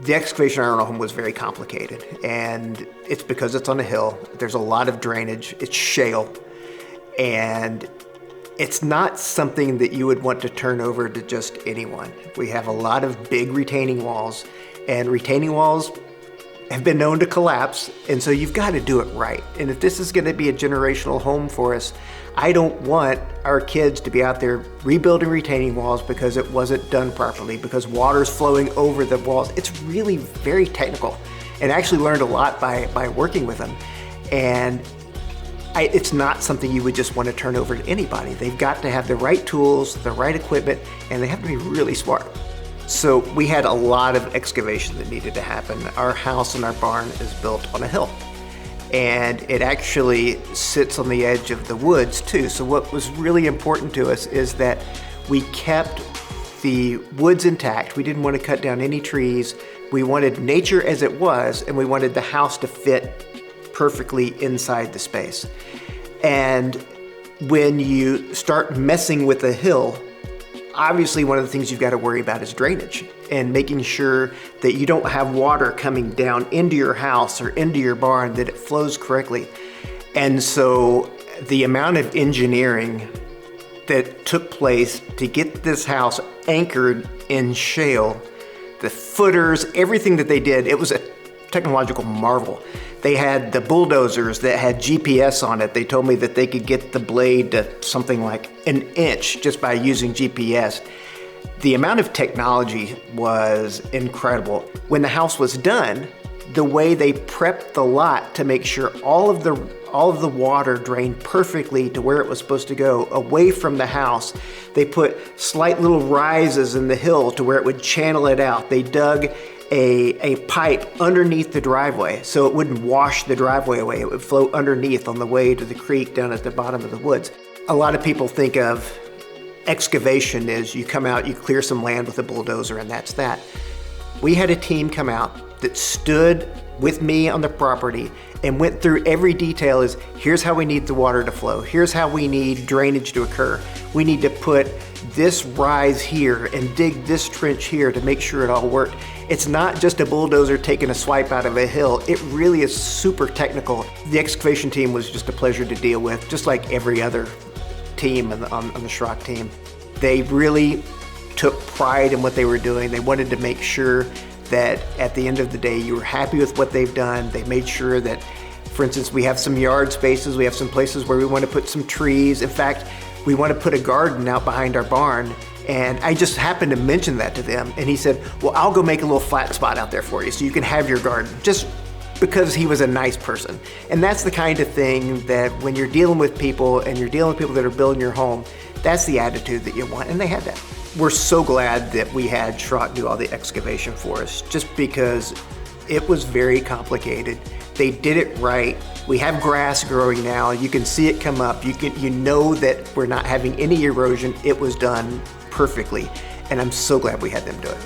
The excavation on our home was very complicated, and it's because it's on a hill. There's a lot of drainage, it's shale, and it's not something that you would want to turn over to just anyone. We have a lot of big retaining walls, and retaining walls have been known to collapse, and so you've got to do it right. And if this is going to be a generational home for us, I don't want our kids to be out there rebuilding retaining walls because it wasn't done properly, because water's flowing over the walls. It's really very technical, and I actually learned a lot by working with them. And it's not something you would just want to turn over to anybody. They've got to have the right tools, the right equipment, and they have to be really smart. So we had a lot of excavation that needed to happen. Our house and our barn is built on a hill, and it actually sits on the edge of the woods too. So what was really important to us is that we kept the woods intact. We didn't want to cut down any trees. We wanted nature as it was, and we wanted the house to fit perfectly inside the space. And when you start messing with a hill, obviously one of the things you've got to worry about is drainage and making sure that you don't have water coming down into your house or into your barn, that it flows correctly. And so the amount of engineering that took place to get this house anchored in shale, the footers, everything that they did, it was a technological marvel. They had the bulldozers that had GPS on it. They told me that they could get the blade to something like an inch just by using GPS. The amount of technology was incredible. When the house was done, the way they prepped the lot to make sure all of the water drained perfectly to where it was supposed to go, away from the house. They put slight little rises in the hill to where it would channel it out. They dug a pipe underneath the driveway so it wouldn't wash the driveway away. It would flow underneath on the way to the creek down at the bottom of the woods. A lot of people think of excavation as you come out, you clear some land with a bulldozer, and that's that. We had a team come out that stood with me on the property and went through every detail. Is here's how we need the water to flow. Here's how we need drainage to occur. We need to put this rise here and dig this trench here to make sure it all worked. It's not just a bulldozer taking a swipe out of a hill. It really is super technical. The excavation team was just a pleasure to deal with, just like every other team on the Shrock team. They really took pride in what they were doing. They wanted to make sure that at the end of the day, you were happy with what they've done. They made sure that, for instance, we have some yard spaces, we have some places where we want to put some trees. In fact, we want to put a garden out behind our barn. And I just happened to mention that to them. And he said, well, I'll go make a little flat spot out there for you so you can have your garden, just because he was a nice person. And that's the kind of thing that when you're dealing with people and you're dealing with people that are building your home, that's the attitude that you want. And they had that. We're so glad that we had Shrock do all the excavation for us, just because it was very complicated. They did it right. We have grass growing now. You can see it come up. You know that we're not having any erosion. It was done perfectly. And I'm so glad we had them do it.